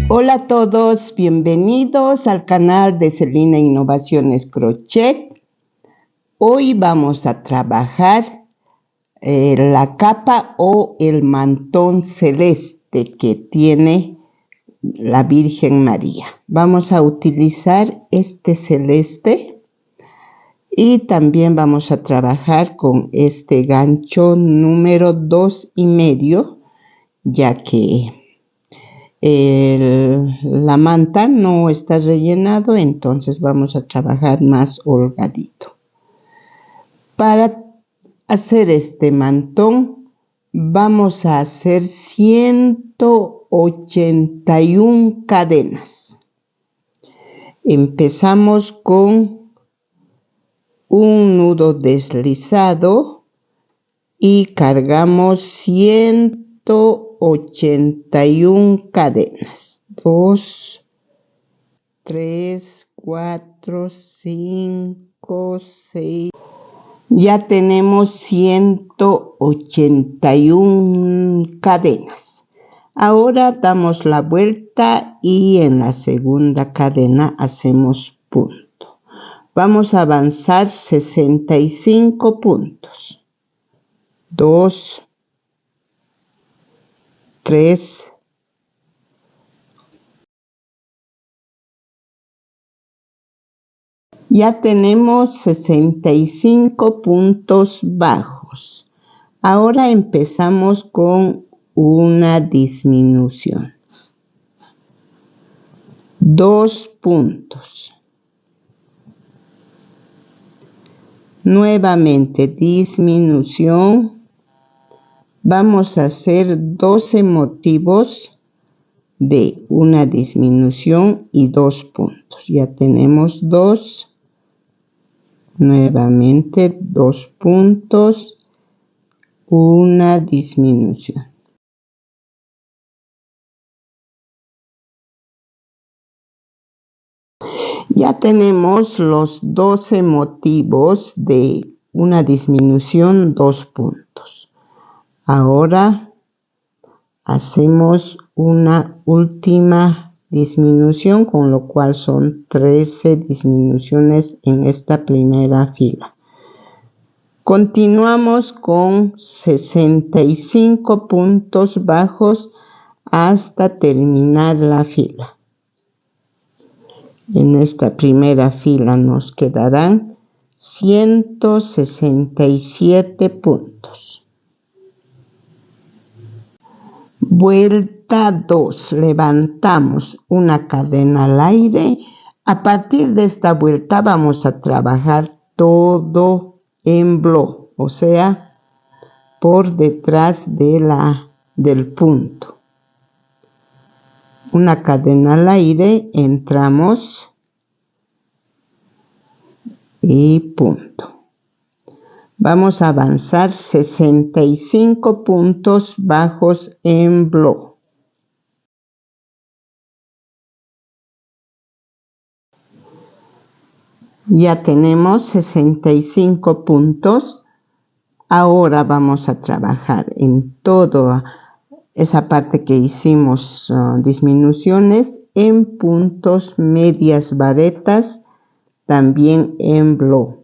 Hola a todos, bienvenidos al canal de Celina Innovaciones Crochet. Hoy vamos a trabajar la capa o el mantón celeste que tiene la Virgen María. Vamos a utilizar este celeste y también vamos a trabajar con este gancho número 2,5, ya que la manta no está rellenado, entonces vamos a trabajar más holgadito. Para hacer este mantón vamos a hacer 181 cadenas. Empezamos con un nudo deslizado y cargamos 181 cadenas. 2, 3, 4, 5, 6. Ya tenemos 181 cadenas. Ahora damos la vuelta y en la segunda cadena hacemos punto. Vamos a avanzar 65 puntos. 2, 3, 4. Ya tenemos 65 puntos bajos. Ahora empezamos con una disminución. 2 puntos. Nuevamente disminución. Vamos a hacer 12 motivos de una disminución y 2 puntos. Ya tenemos 2. Nuevamente 2 puntos, una disminución. Ya tenemos los 12 motivos de una disminución, 2 puntos. Ahora hacemos una última disminución, con lo cual son 13 disminuciones en esta primera fila. Continuamos con 65 puntos bajos hasta terminar la fila. En esta primera fila nos quedarán 167 puntos. Vuelta 2. Levantamos una cadena al aire. A partir de esta vuelta vamos a trabajar todo en bloc, o sea, por detrás del punto. Una cadena al aire, entramos y punto. Vamos a avanzar 65 puntos bajos en bloc. Ya tenemos 65 puntos. Ahora vamos a trabajar en toda esa parte que hicimos disminuciones en puntos, medias varetas, también en bloc.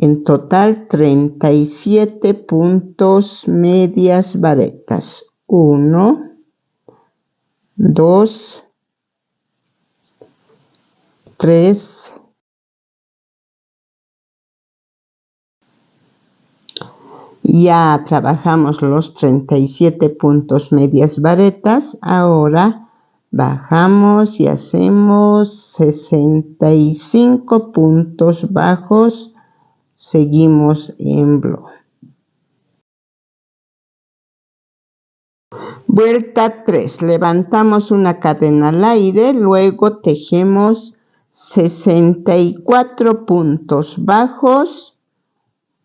En total 37 puntos, medias varetas. 1, 2, 3, 4. Ya trabajamos los 37 puntos, medias varetas. Ahora bajamos y hacemos 65 puntos bajos. Seguimos en bloc. Vuelta 3. Levantamos una cadena al aire, luego tejemos 64 puntos bajos,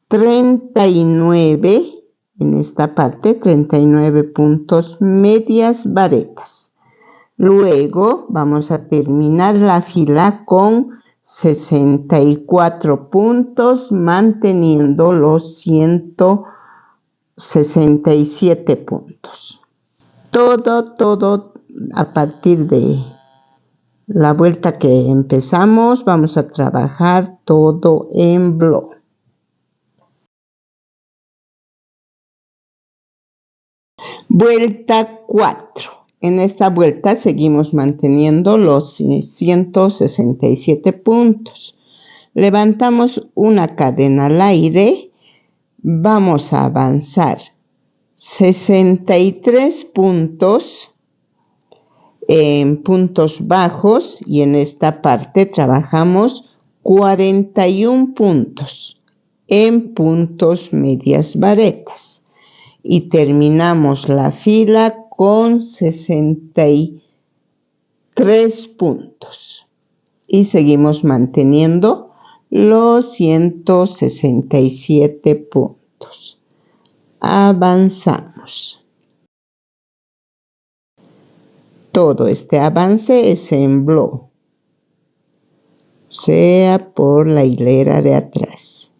39 en esta parte, 39 puntos, medias varetas. Luego vamos a terminar la fila con 64 puntos, manteniendo los 167 puntos. Todo a partir de la vuelta que empezamos, vamos a trabajar todo en bloc. Vuelta 4. En esta vuelta seguimos manteniendo los 167 puntos. Levantamos una cadena al aire. Vamos a avanzar 63 puntos en puntos bajos y en esta parte trabajamos 41 puntos en puntos medias varetas y terminamos la fila con 63 puntos y seguimos manteniendo los 167 puntos. Avanzamos. Todo este avance es en bloc, o sea, por la hilera de atrás.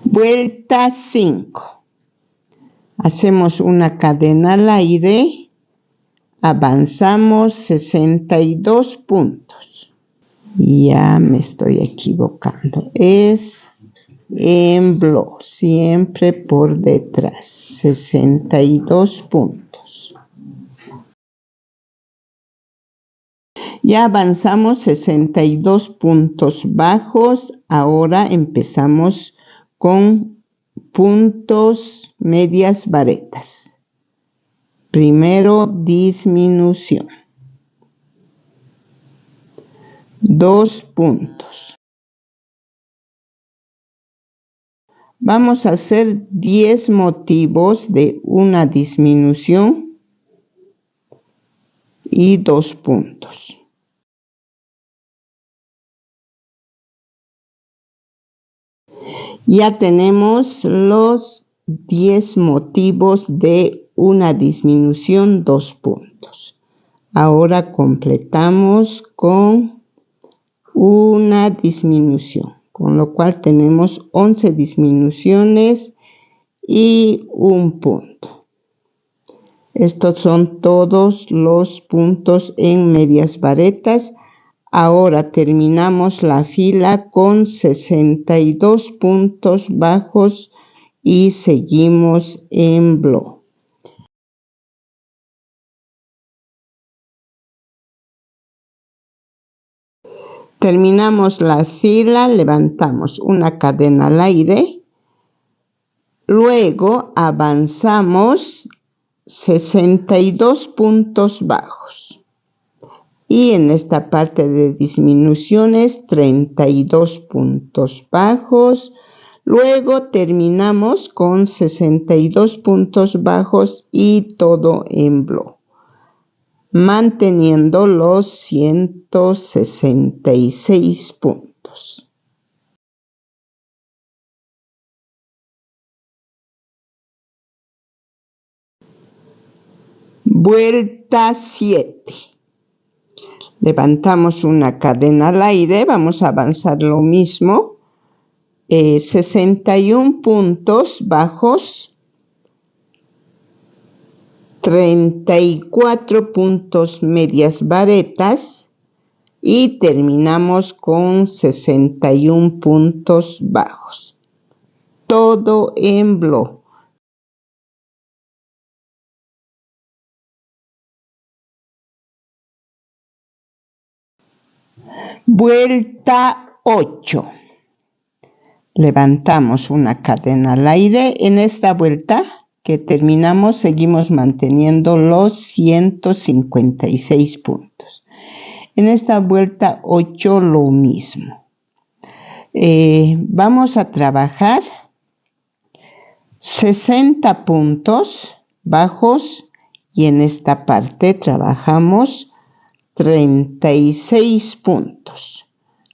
Vuelta 5. Hacemos una cadena al aire, avanzamos 62 puntos. Ya me estoy equivocando. Es en bloc, siempre por detrás, 62 puntos. Ya avanzamos 62 puntos bajos, ahora empezamos con puntos medias varetas. Primero disminución. 2 puntos. Vamos a hacer 10 motivos de una disminución y 2 puntos. Ya tenemos los 10 motivos de una disminución, 2 puntos. Ahora completamos con una disminución, con lo cual tenemos 11 disminuciones y un punto. Estos son todos los puntos en medias varetas. Ahora terminamos la fila con 62 puntos bajos y seguimos en bloc. Terminamos la fila, levantamos una cadena al aire, luego avanzamos 62 puntos bajos. Y en esta parte de disminuciones, 32 puntos bajos. Luego terminamos con 62 puntos bajos y todo en bloc, manteniendo los 166 puntos. Vuelta 7. Levantamos una cadena al aire, vamos a avanzar lo mismo, 61 puntos bajos, 34 puntos medias varetas y terminamos con 61 puntos bajos. Todo en bloc. Vuelta 8. Levantamos una cadena al aire. En esta vuelta que terminamos seguimos manteniendo los 156 puntos. En esta vuelta 8 lo mismo. Vamos a trabajar 60 puntos bajos y en esta parte trabajamos 36 puntos.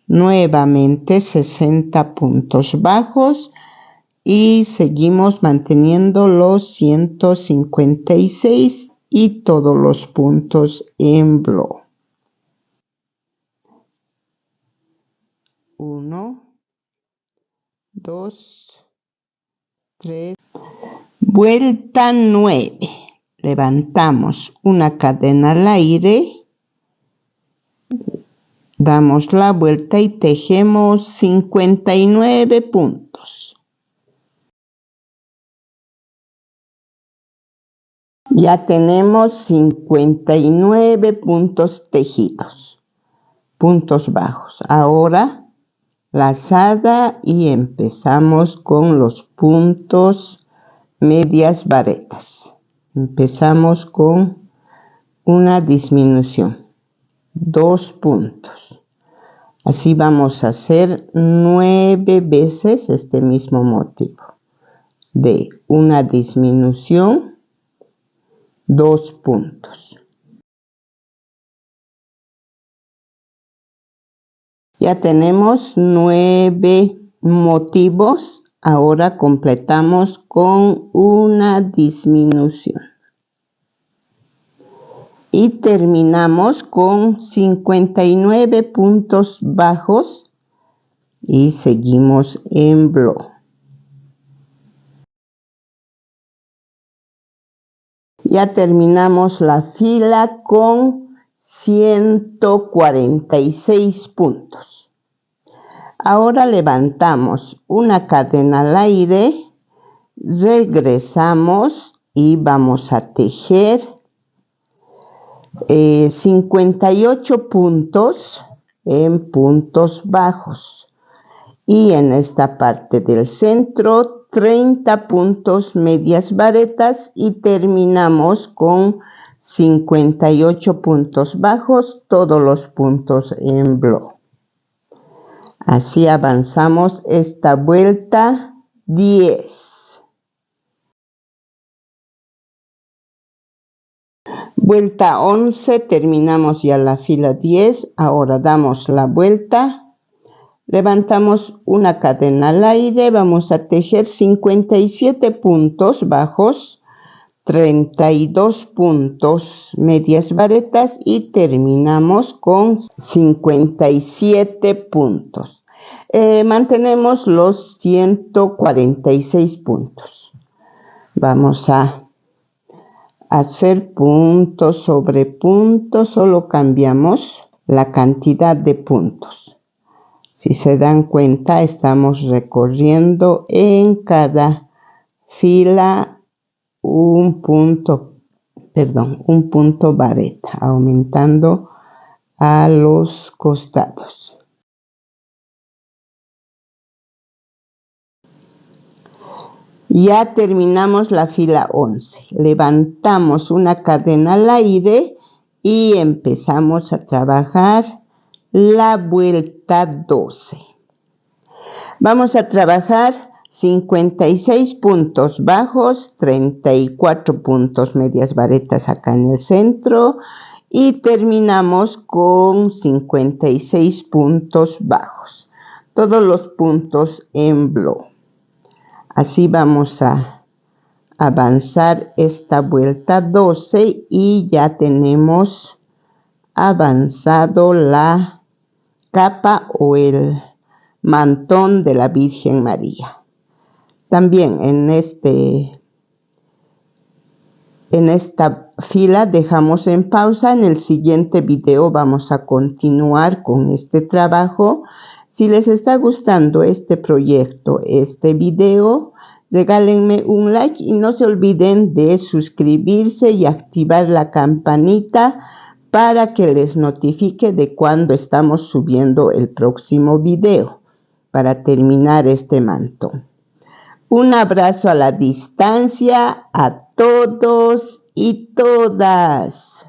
Nuevamente 60 puntos bajos y seguimos manteniendo los 156 y todos los puntos en bloc. 1, 2, 3. Vuelta 9. Levantamos una cadena al aire, damos la vuelta y tejemos 59 puntos. Ya tenemos 59 puntos tejidos, puntos bajos. Ahora lazada y empezamos con los puntos medias varetas. Empezamos con una disminución, 2 puntos. Así vamos a hacer 9 veces este mismo motivo de una disminución, 2 puntos. Ya tenemos 9 motivos. Ahora completamos con una disminución. Y terminamos con 59 puntos bajos y seguimos en bloque. Ya terminamos la fila con 146 puntos. Ahora levantamos una cadena al aire, regresamos y vamos a tejer 58 puntos en puntos bajos. Y en esta parte del centro 30 puntos medias varetas y terminamos con 58 puntos bajos, todos los puntos en bloque. Así avanzamos esta vuelta 10. Vuelta 11, terminamos ya la fila 10. Ahora damos la vuelta. Levantamos una cadena al aire, vamos a tejer 57 puntos bajos, 32 puntos medias varetas y terminamos con 57 puntos. Mantenemos los 146 puntos. Vamos a hacer punto sobre punto, solo cambiamos la cantidad de puntos. Si se dan cuenta, estamos recorriendo en cada fila un punto vareta, aumentando a los costados. Ya terminamos la fila 11. Levantamos una cadena al aire y empezamos a trabajar la vuelta 12. Vamos a trabajar 56 puntos bajos, 34 puntos medias varetas acá en el centro y terminamos con 56 puntos bajos. Todos los puntos en bloque. Así vamos a avanzar esta vuelta 12 y ya tenemos avanzado la capa o el mantón de la Virgen María. También en esta fila dejamos en pausa. En el siguiente video vamos a continuar con este trabajo. Si les está gustando este proyecto, este video, regálenme un like y no se olviden de suscribirse y activar la campanita para que les notifique de cuando estamos subiendo el próximo video para terminar este mantón. Un abrazo a la distancia a todos y todas.